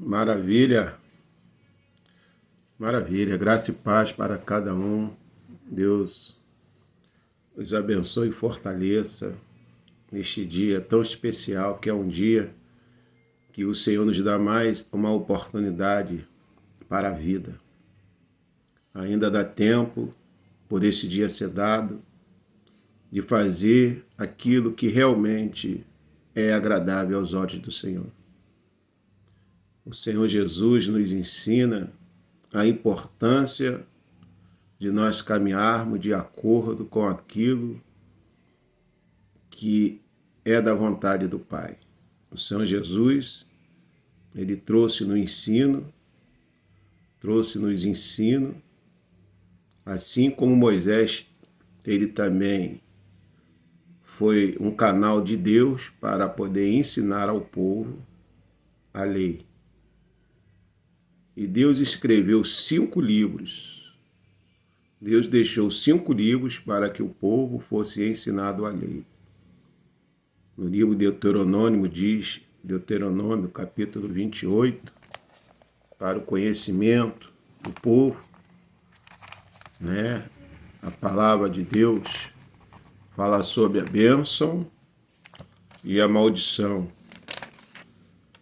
Maravilha, maravilha. Graça e paz para cada um. Deus os abençoe e fortaleça neste dia tão especial, que é um dia que o Senhor nos dá mais uma oportunidade para a vida. Ainda dá tempo, por esse dia ser dado, de fazer aquilo que realmente é agradável aos olhos do Senhor. O Senhor Jesus nos ensina a importância de nós caminharmos de acordo com aquilo que é da vontade do Pai. O Senhor Jesus, ele trouxe-nos ensino, assim como Moisés, ele também foi um canal de Deus para poder ensinar ao povo a lei. E Deus escreveu 5 livros. Deus deixou 5 livros para que o povo fosse ensinado a lei. No livro Deuteronômio diz, Deuteronômio capítulo 28, para o conhecimento do povo, né? A palavra de Deus fala sobre a bênção e a maldição.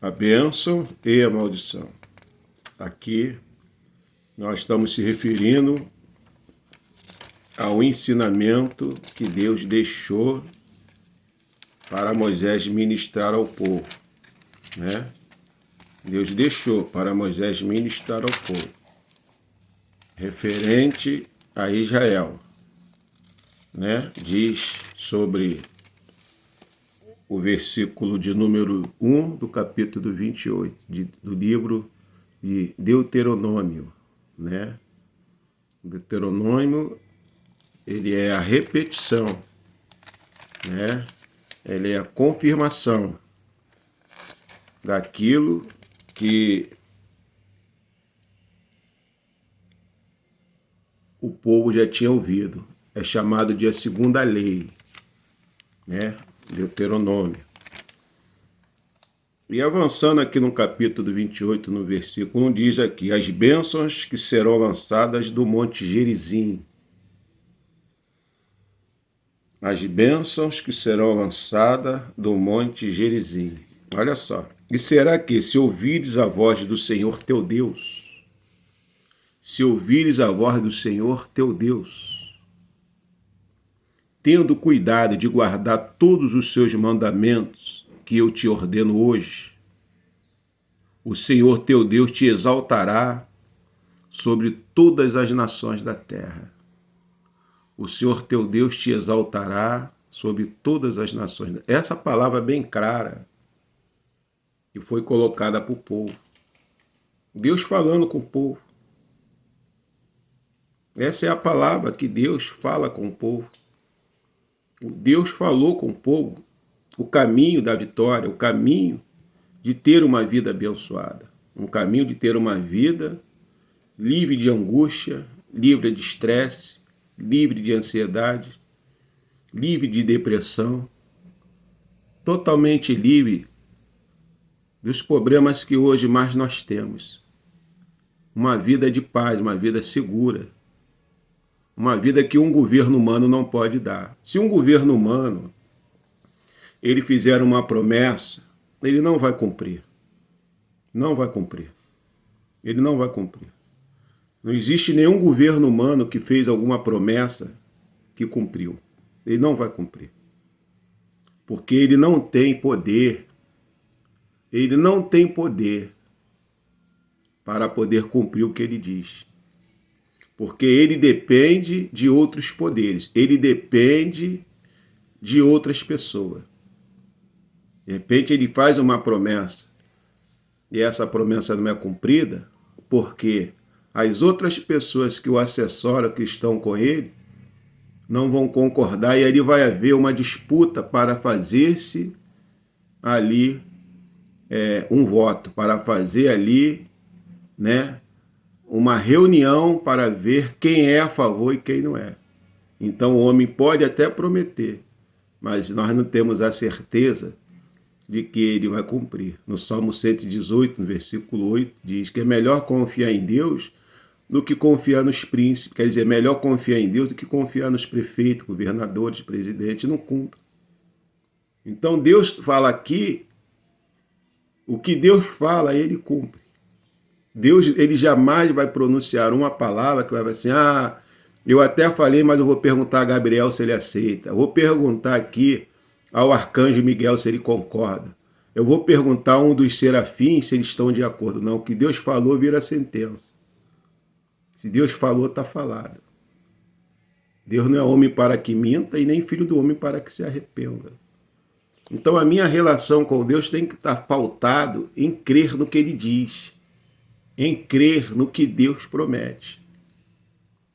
A bênção e a maldição. Aqui nós estamos se referindo ao ensinamento que Deus deixou para Moisés ministrar ao povo, né? Deus deixou para Moisés ministrar ao povo, referente a Israel, né? Diz sobre o versículo de número 1 do capítulo 28 do livro de Deuteronômio, né? Deuteronômio, ele é a repetição, né? Ele é a confirmação daquilo que o povo já tinha ouvido. É chamado de a segunda lei, né? Deuteronômio. E avançando aqui no capítulo 28, no versículo 1, diz aqui: as bênçãos que serão lançadas do monte Gerizim. As bênçãos que serão lançadas do monte Gerizim. Olha só. E será que, se ouvires a voz do Senhor teu Deus, se ouvires a voz do Senhor teu Deus, tendo cuidado de guardar todos os seus mandamentos que eu te ordeno hoje, o Senhor teu Deus te exaltará sobre todas as nações da terra. O Senhor teu Deus te exaltará sobre todas as nações. Essa palavra bem clara que foi colocada para o povo. Deus falando com o povo. Essa é a palavra que Deus fala com o povo. Deus falou com o povo o caminho da vitória, o caminho de ter uma vida abençoada, um caminho de ter uma vida livre de angústia, livre de estresse, livre de ansiedade, livre de depressão, totalmente livre dos problemas que hoje mais nós temos. Uma vida de paz, uma vida segura, uma vida que um governo humano não pode dar. Se um governo humano ele fizer uma promessa, ele não vai cumprir. Não vai cumprir. Ele não vai cumprir. Não existe nenhum governo humano que fez alguma promessa que cumpriu. Ele não vai cumprir. Porque ele não tem poder. Ele não tem poder para poder cumprir o que ele diz. Porque ele depende de outros poderes. Ele depende de outras pessoas. De repente ele faz uma promessa e essa promessa não é cumprida porque as outras pessoas que o assessoram, que estão com ele, não vão concordar e ali vai haver uma disputa para fazer-se ali um voto, para fazer ali, né, uma reunião para ver quem é a favor e quem não é. Então o homem pode até prometer, mas nós não temos a certeza de que ele vai cumprir. No Salmo 118, no versículo 8, diz que é melhor confiar em Deus do que confiar nos príncipes. Quer dizer, é melhor confiar em Deus do que confiar nos prefeitos, governadores, presidentes. Não cumpre. Então Deus fala aqui, o que Deus fala, ele cumpre. Deus, ele jamais vai pronunciar uma palavra que vai assim, eu até falei, mas eu vou perguntar a Gabriel se ele aceita. Eu vou perguntar aqui ao arcanjo Miguel se ele concorda. Eu vou perguntar a um dos serafins se eles estão de acordo. Não, o que Deus falou vira sentença. Se Deus falou, está falado. Deus não é homem para que minta e nem filho do homem para que se arrependa. Então a minha relação com Deus tem que estar pautado em crer no que Ele diz, em crer no que Deus promete.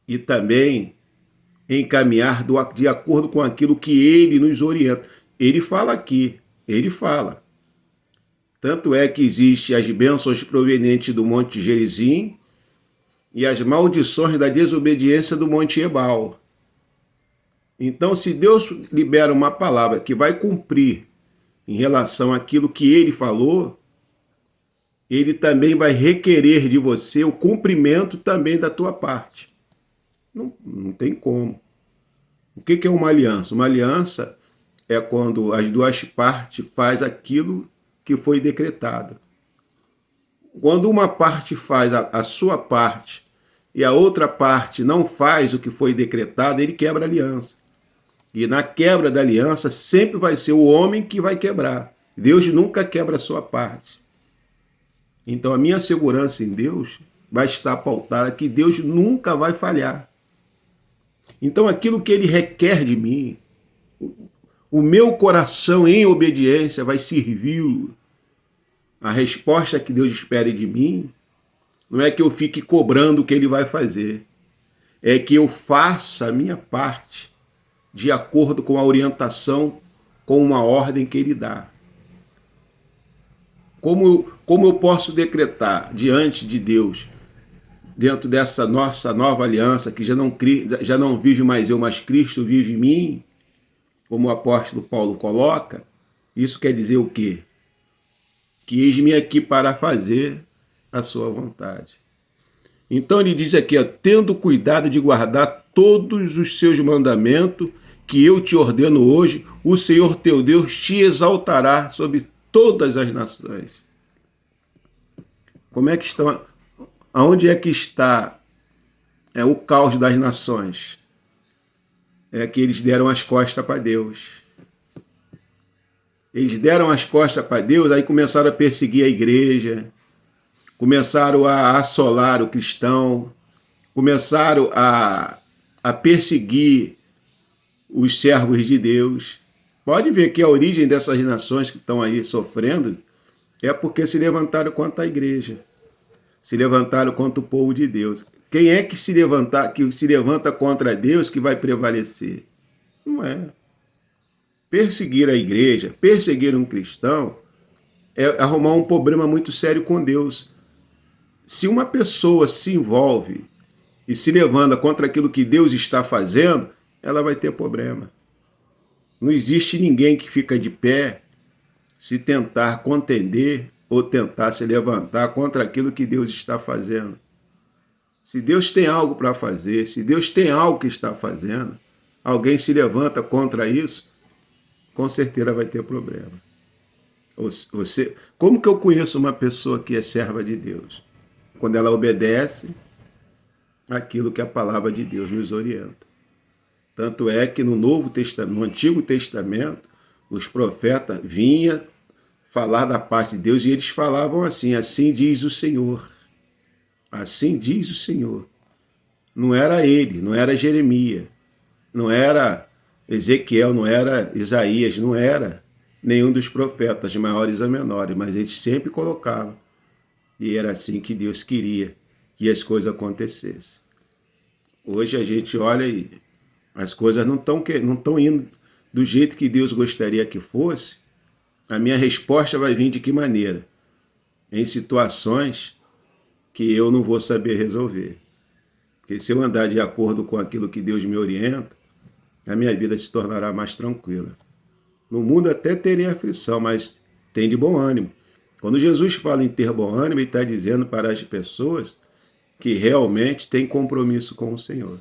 E também em caminhar de acordo com aquilo que Ele nos orienta. Ele fala aqui, Ele fala. Tanto é que existem as bênçãos provenientes do Monte Gerizim e as maldições da desobediência do Monte Ebal. Então, se Deus libera uma palavra que vai cumprir em relação àquilo que Ele falou, Ele também vai requerer de você o cumprimento também da tua parte. Não tem como. O que é uma aliança? Uma aliança é quando as duas partes fazem aquilo que foi decretado. Quando uma parte faz a sua parte e a outra parte não faz o que foi decretado, ele quebra a aliança. E na quebra da aliança sempre vai ser o homem que vai quebrar. Deus nunca quebra a sua parte. Então a minha segurança em Deus vai estar pautada que Deus nunca vai falhar. Então aquilo que Ele requer de mim, o meu coração em obediência vai servi-lo. A resposta que Deus espera de mim não é que eu fique cobrando o que Ele vai fazer. É que eu faça a minha parte de acordo com a orientação, com uma ordem que Ele dá. Como eu posso decretar diante de Deus, dentro dessa nossa nova aliança, que já não vive mais eu, mas Cristo vive em mim, como o apóstolo Paulo coloca, isso quer dizer o quê? Que eis-me aqui para fazer a sua vontade. Então ele diz aqui, tendo cuidado de guardar todos os seus mandamentos que eu te ordeno hoje, o Senhor teu Deus te exaltará sobre todas as nações. Como é que estão? Aonde é que está o caos das nações? É que eles deram as costas para Deus. Eles deram as costas para Deus, aí começaram a perseguir a igreja, começaram a assolar o cristão, começaram a perseguir os servos de Deus. Pode ver que a origem dessas nações que estão aí sofrendo é porque se levantaram contra a igreja, se levantaram contra o povo de Deus. Quem é que se levanta contra Deus que vai prevalecer? Não é. Perseguir a igreja, perseguir um cristão, é arrumar um problema muito sério com Deus. Se uma pessoa se envolve e se levanta contra aquilo que Deus está fazendo, ela vai ter problema. Não existe ninguém que fica de pé se tentar contender ou tentar se levantar contra aquilo que Deus está fazendo. Se Deus tem algo para fazer, se Deus tem algo que está fazendo, alguém se levanta contra isso, com certeza vai ter problema. Como que eu conheço uma pessoa que é serva de Deus? Quando ela obedece aquilo que a palavra de Deus nos orienta. Tanto é que no Novo Testamento, no Antigo Testamento, os profetas vinham falar da parte de Deus e eles falavam assim, assim diz o Senhor. Assim diz o Senhor. Não era ele, não era Jeremias, não era Ezequiel, não era Isaías, não era nenhum dos profetas, maiores ou menores, mas eles sempre colocavam. E era assim que Deus queria que as coisas acontecessem. Hoje a gente olha e as coisas não estão indo do jeito que Deus gostaria que fosse. A minha resposta vai vir de que maneira? Em situações que eu não vou saber resolver. Porque se eu andar de acordo com aquilo que Deus me orienta, a minha vida se tornará mais tranquila. No mundo até terei aflição, mas tem de bom ânimo. Quando Jesus fala em ter bom ânimo, ele está dizendo para as pessoas que realmente têm compromisso com o Senhor.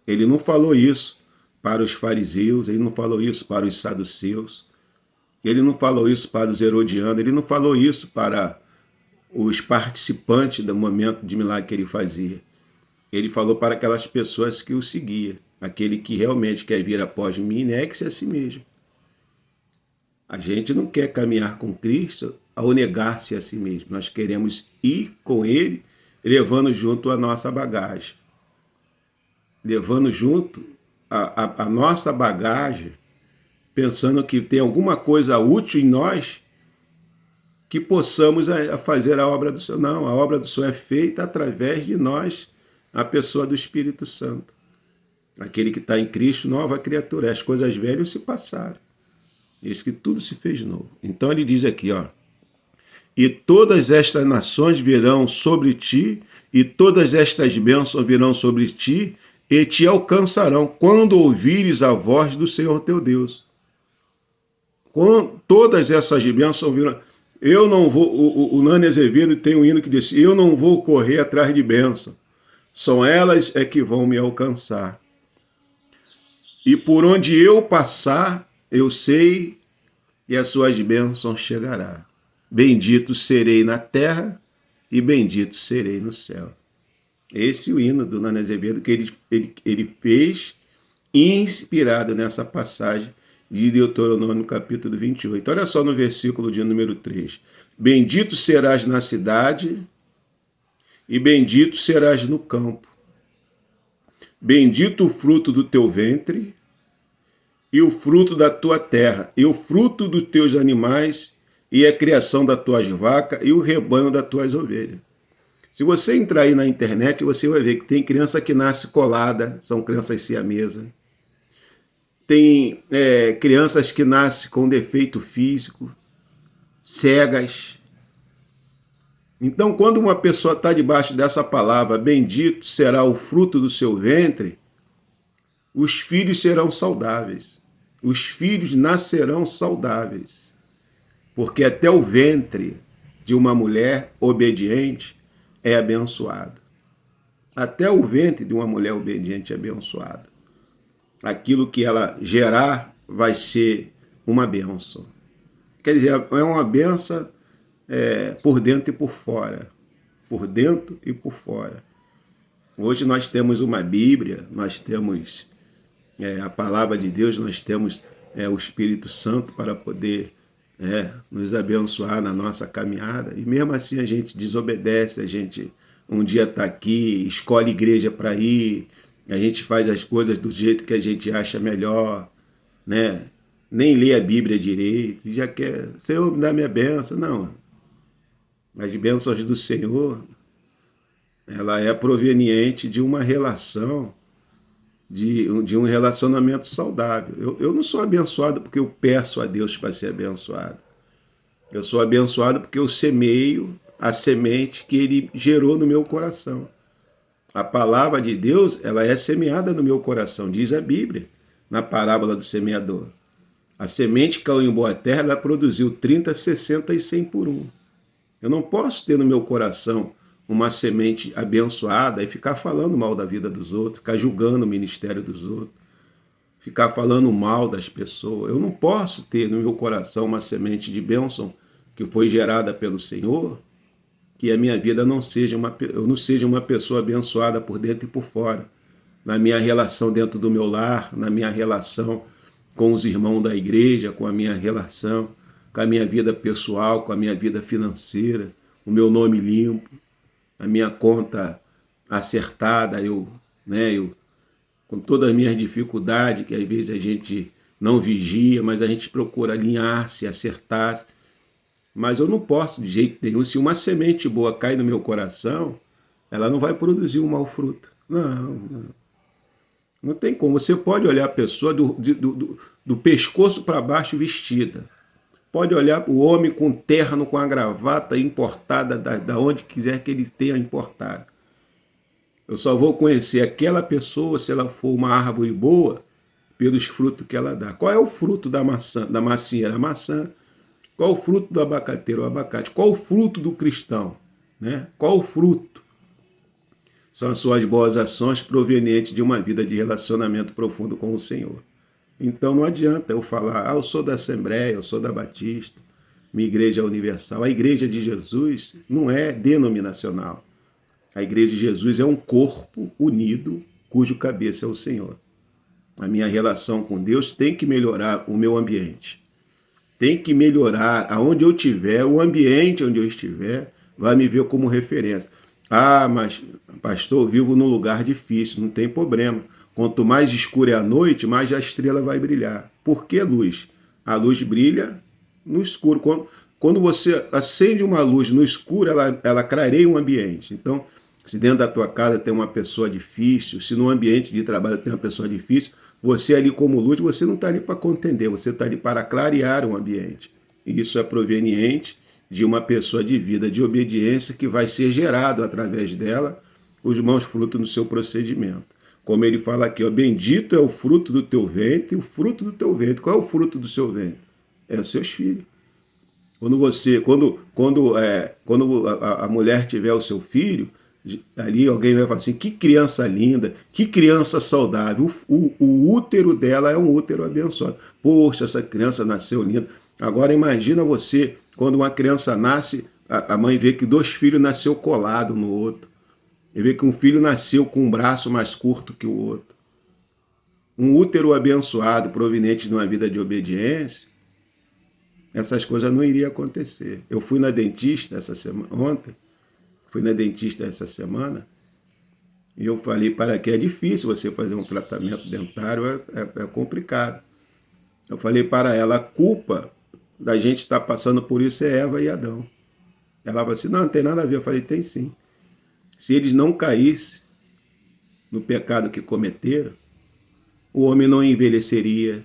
Ele não falou isso para os fariseus, ele não falou isso para os saduceus, ele não falou isso para os herodianos, ele não falou isso para os participantes do momento de milagre que ele fazia. Ele falou para aquelas pessoas que o seguiam. Aquele que realmente quer vir após mim, negue-se a si mesmo. A gente não quer caminhar com Cristo ao negar-se a si mesmo. Nós queremos ir com Ele, levando junto a nossa bagagem. Levando junto a nossa bagagem, pensando que tem alguma coisa útil em nós que possamos fazer a obra do Senhor. Não, a obra do Senhor é feita através de nós, a pessoa do Espírito Santo. Aquele que está em Cristo, nova criatura. As coisas velhas se passaram. Eis que tudo se fez novo. Então ele diz aqui, ó. E todas estas nações virão sobre ti, e todas estas bênçãos virão sobre ti, e te alcançarão quando ouvires a voz do Senhor teu Deus. Quando todas essas bênçãos virão... Eu não vou... O Nani Azevedo tem um hino que diz: eu não vou correr atrás de bênção. São elas é que vão me alcançar. E por onde eu passar, eu sei, e as suas bênçãos chegará. Bendito serei na terra e bendito serei no céu. Esse é o hino do Nani Azevedo que ele fez, inspirado nessa passagem de Deuteronômio capítulo 28. Olha só no versículo de número 3. Bendito serás na cidade e bendito serás no campo. Bendito o fruto do teu ventre e o fruto da tua terra, e o fruto dos teus animais, e a criação das tuas vacas, e o rebanho das tuas ovelhas. Se você entrar aí na internet, você vai ver que tem criança que nasce colada, são crianças siamesas. Tem crianças que nascem com defeito físico, cegas. Então, quando uma pessoa está debaixo dessa palavra, bendito será o fruto do seu ventre, os filhos serão saudáveis. Os filhos nascerão saudáveis. Porque até o ventre de uma mulher obediente é abençoado. Até o ventre de uma mulher obediente é abençoado. Aquilo que ela gerar vai ser uma bênção. Quer dizer, é uma bênção por dentro e por fora. Por dentro e por fora. Hoje nós temos uma Bíblia, nós temos a palavra de Deus, nós temos o Espírito Santo para poder nos abençoar na nossa caminhada. E mesmo assim a gente desobedece, a gente um dia está aqui, escolhe igreja para ir, a gente faz as coisas do jeito que a gente acha melhor, né? Nem lê a Bíblia direito, e já quer, Senhor, me dá minha bênção. Não, as bênçãos do Senhor, ela é proveniente de uma relação, de um relacionamento saudável. Eu não sou abençoado porque eu peço a Deus para ser abençoado. Eu sou abençoado porque eu semeio a semente que Ele gerou no meu coração. A palavra de Deus, ela é semeada no meu coração, diz a Bíblia, na parábola do semeador. A semente caiu em boa terra, ela produziu 30, 60 e 100 por um. Eu não posso ter no meu coração uma semente abençoada e ficar falando mal da vida dos outros, ficar julgando o ministério dos outros, ficar falando mal das pessoas. Eu não posso ter no meu coração uma semente de bênção que foi gerada pelo Senhor, que a minha vida eu não seja uma pessoa abençoada por dentro e por fora, na minha relação dentro do meu lar, na minha relação com os irmãos da igreja, com a minha relação, com a minha vida pessoal, com a minha vida financeira, o meu nome limpo, a minha conta acertada, eu com todas as minhas dificuldades, que às vezes a gente não vigia, mas a gente procura alinhar-se, acertar-se. Mas eu não posso de jeito nenhum, se uma semente boa cai no meu coração, ela não vai produzir um mau fruto. Não tem como. Você pode olhar a pessoa do pescoço para baixo vestida. Pode olhar o homem com terno, com a gravata importada da onde quiser que ele tenha importado. Eu só vou conhecer aquela pessoa se ela for uma árvore boa pelos frutos que ela dá. Qual é o fruto da maçã? Da macieira? A maçã. Qual o fruto do abacateiro? O abacate. Qual o fruto do cristão? Né? Qual o fruto? São as suas boas ações provenientes de uma vida de relacionamento profundo com o Senhor. Então não adianta eu falar, eu sou da Assembleia, eu sou da Batista, minha igreja é universal. A igreja de Jesus não é denominacional. A igreja de Jesus é um corpo unido, cujo cabeça é o Senhor. A minha relação com Deus tem que melhorar o meu ambiente. Tem que melhorar aonde eu estiver, o ambiente onde eu estiver, vai me ver como referência. Ah, mas pastor, eu vivo num lugar difícil, não tem problema. Quanto mais escura é a noite, mais a estrela vai brilhar. Por que luz? A luz brilha no escuro. Quando você acende uma luz no escuro, ela clareia um ambiente. Então, se dentro da tua casa tem uma pessoa difícil, se no ambiente de trabalho tem uma pessoa difícil, você ali como luz, você não está ali para contender, você está ali para clarear o ambiente. E isso é proveniente de uma pessoa de vida de obediência que vai ser gerado através dela os bons frutos no seu procedimento. Como ele fala aqui, ó, bendito é o fruto do teu ventre, o fruto do teu ventre. Qual é o fruto do seu ventre? É os seus filhos. Quando a mulher tiver o seu filho, ali alguém vai falar assim, que criança linda, que criança saudável, o útero dela é um útero abençoado. Poxa, essa criança nasceu linda. Agora imagina você, quando uma criança nasce, a mãe vê que 2 filhos nasceu colado no outro. E vê que um filho nasceu com um braço mais curto que o outro. Um útero abençoado, proveniente de uma vida de obediência, essas coisas não iriam acontecer. Eu fui na dentista ontem, fui na dentista essa semana, e eu falei para que é difícil você fazer um tratamento dentário, é complicado. Eu falei para ela, a culpa da gente estar passando por isso é Eva e Adão. Ela falou assim, não tem nada a ver. Eu falei, tem sim. Se eles não caíssem no pecado que cometeram, o homem não envelheceria,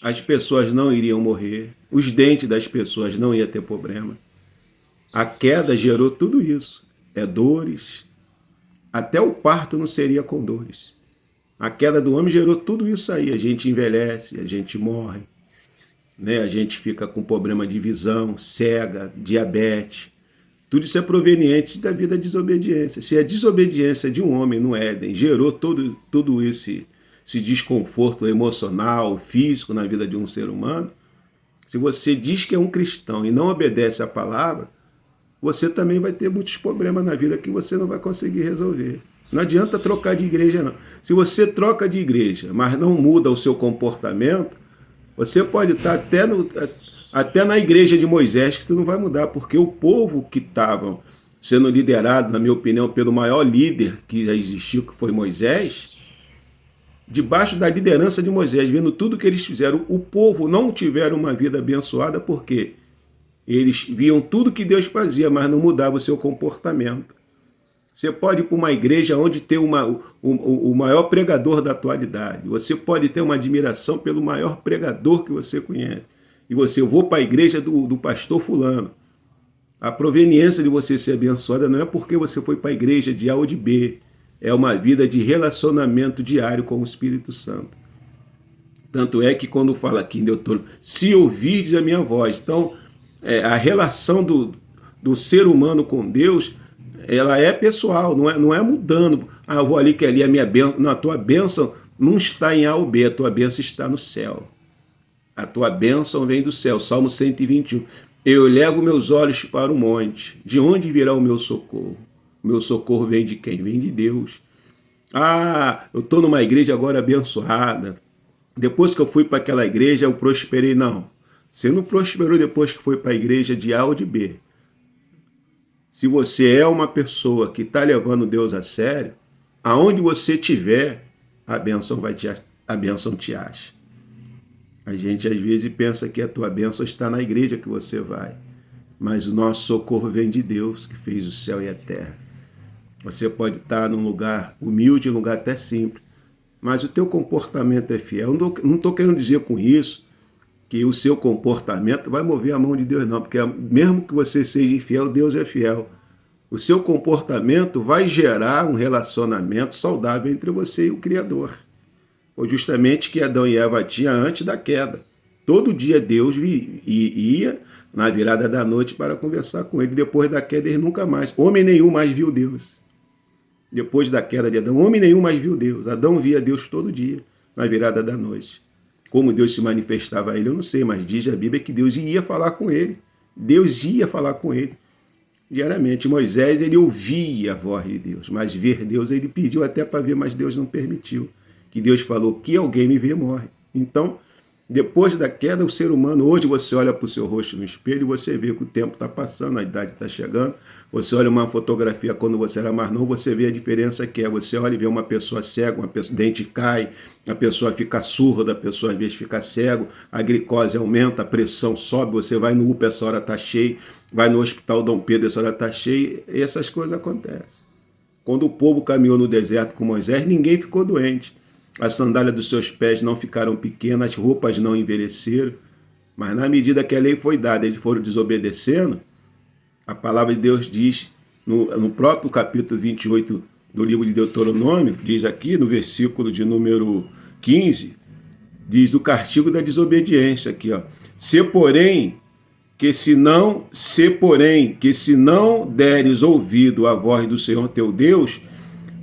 as pessoas não iriam morrer, os dentes das pessoas não iam ter problema. A queda gerou tudo isso. É dores. Até o parto não seria com dores. A queda do homem gerou tudo isso aí. A gente envelhece, a gente morre, né? A gente fica com problema de visão, cega, diabetes. Tudo isso é proveniente da vida de desobediência. Se a desobediência de um homem no Éden gerou todo esse desconforto emocional, físico na vida de um ser humano, se você diz que é um cristão e não obedece à palavra, você também vai ter muitos problemas na vida que você não vai conseguir resolver. Não adianta trocar de igreja, não. Se você troca de igreja, mas não muda o seu comportamento, você pode estar até na igreja de Moisés, que tu não vai mudar, porque o povo que estava sendo liderado, na minha opinião, pelo maior líder que já existiu, que foi Moisés, debaixo da liderança de Moisés, vendo tudo que eles fizeram, o povo não tiveram uma vida abençoada, porque eles viam tudo que Deus fazia, mas não mudava o seu comportamento. Você pode ir para uma igreja onde tem o maior pregador da atualidade. Você pode ter uma admiração pelo maior pregador que você conhece. E eu vou para a igreja do pastor fulano. A proveniência de você ser abençoada não é porque você foi para a igreja de A ou de B. É uma vida de relacionamento diário com o Espírito Santo. Tanto é que quando fala aqui em Deuteronômio, se ouvirdes a minha voz. Então, a relação do ser humano com Deus, ela é pessoal, não é mudando. Ah, eu vou ali que ali a minha bênção. Não, a tua bênção não está em A ou B, a tua bênção está no céu. A tua bênção vem do céu. Salmo 121. Eu levo meus olhos para o monte. De onde virá o meu socorro? O meu socorro vem de quem? Vem de Deus. Ah, eu estou numa igreja agora abençoada. Depois que eu fui para aquela igreja, eu prosperei. Não. Você não prosperou depois que foi para a igreja de A ou de B. Se você é uma pessoa que está levando Deus a sério, aonde você estiver, a bênção te acha. A gente às vezes pensa que a tua bênção está na igreja que você vai, mas o nosso socorro vem de Deus, que fez o céu e a terra. Você pode estar num lugar humilde, um lugar até simples, mas o teu comportamento é fiel. Eu não estou querendo dizer com isso que o seu comportamento vai mover a mão de Deus, não, porque mesmo que você seja infiel, Deus é fiel. O seu comportamento vai gerar um relacionamento saudável entre você e o Criador. Foi justamente que Adão e Eva tinham antes da queda. Todo dia Deus ia na virada da noite para conversar com ele. Depois da queda, ele nunca mais. Homem nenhum mais viu Deus. Depois da queda de Adão, homem nenhum mais viu Deus. Adão via Deus todo dia, na virada da noite. Como Deus se manifestava a ele, eu não sei, mas diz a Bíblia que Deus ia falar com ele. Deus ia falar com ele diariamente. Moisés, ele ouvia a voz de Deus, mas ver Deus, ele pediu até para ver, mas Deus não permitiu. Que Deus falou que alguém me vê, morre. Então, depois da queda, o ser humano, hoje você olha para o seu rosto no espelho e você vê que o tempo está passando, a idade está chegando. Você olha uma fotografia quando você era mais novo, você vê a diferença que é. Você olha e vê uma pessoa cega, o dente cai, a pessoa fica surda, a pessoa às vezes fica cego, a glicose aumenta, a pressão sobe, você vai no UPA, essa hora está cheia, vai no Hospital Dom Pedro, essa hora está cheia, e essas coisas acontecem. Quando o povo caminhou no deserto com Moisés, ninguém ficou doente. As sandálias dos seus pés não ficaram pequenas, as roupas não envelheceram, mas na medida que a lei foi dada, eles foram desobedecendo. A palavra de Deus diz, no próprio capítulo 28 do livro de Deuteronômio, diz aqui no versículo de número 15, diz o castigo da desobediência aqui, ó. Se porém que se não deres ouvido à voz do Senhor teu Deus,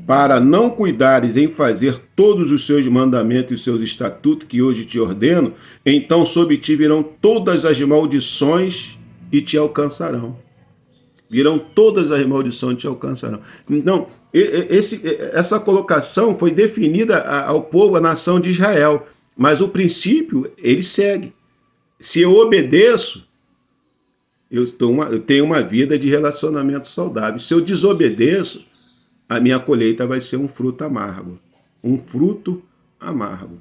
para não cuidares em fazer todos os seus mandamentos e os seus estatutos que hoje te ordeno, então sobre ti virão todas as maldições e te alcançarão. Virão todas as maldições e te alcançarão. Então, essa colocação foi definida ao povo, à nação de Israel. Mas o princípio, ele segue. Se eu obedeço, eu tenho uma vida de relacionamento saudável. Se eu desobedeço, a minha colheita vai ser um fruto amargo. Um fruto amargo.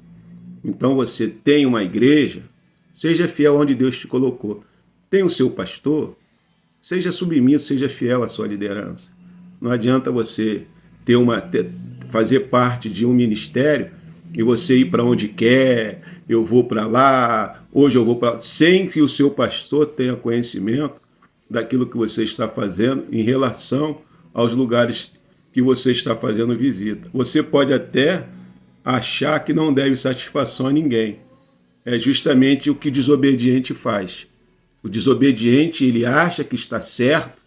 Então você tem uma igreja, seja fiel onde Deus te colocou. Tem o seu pastor, seja submisso, seja fiel à sua liderança. Não adianta você fazer parte de um ministério e você ir para onde quer, eu vou para lá, hoje eu vou para lá, sem que o seu pastor tenha conhecimento daquilo que você está fazendo em relação aos lugares que você está fazendo visita. Você pode até achar que não deve satisfação a ninguém. É justamente o que o desobediente faz. O desobediente, ele acha que está certo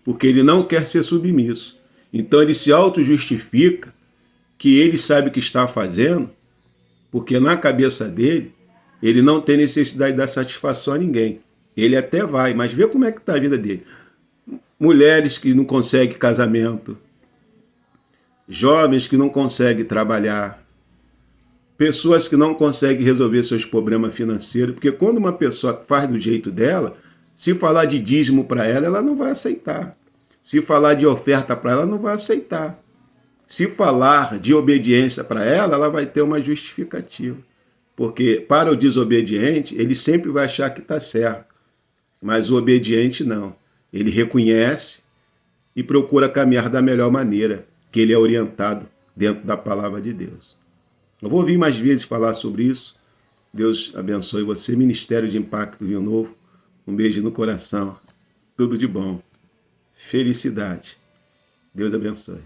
porque ele não quer ser submisso. Então ele se auto-justifica que ele sabe o que está fazendo, porque na cabeça dele, ele não tem necessidade de dar satisfação a ninguém. Ele até vai, mas vê como é que está a vida dele. Mulheres que não conseguem casamento, jovens que não conseguem trabalhar, pessoas que não conseguem resolver seus problemas financeiros, porque quando uma pessoa faz do jeito dela, se falar de dízimo para ela, ela não vai aceitar. Se falar de oferta para ela, não vai aceitar. Se falar de obediência para ela, ela vai ter uma justificativa. Porque para o desobediente, ele sempre vai achar que está certo. Mas o obediente não. Ele reconhece e procura caminhar da melhor maneira, que ele é orientado dentro da palavra de Deus. Eu vou vir mais vezes falar sobre isso. Deus abençoe você. Ministério de Impacto Rio Novo. Um beijo no coração. Tudo de bom. Felicidade. Deus abençoe.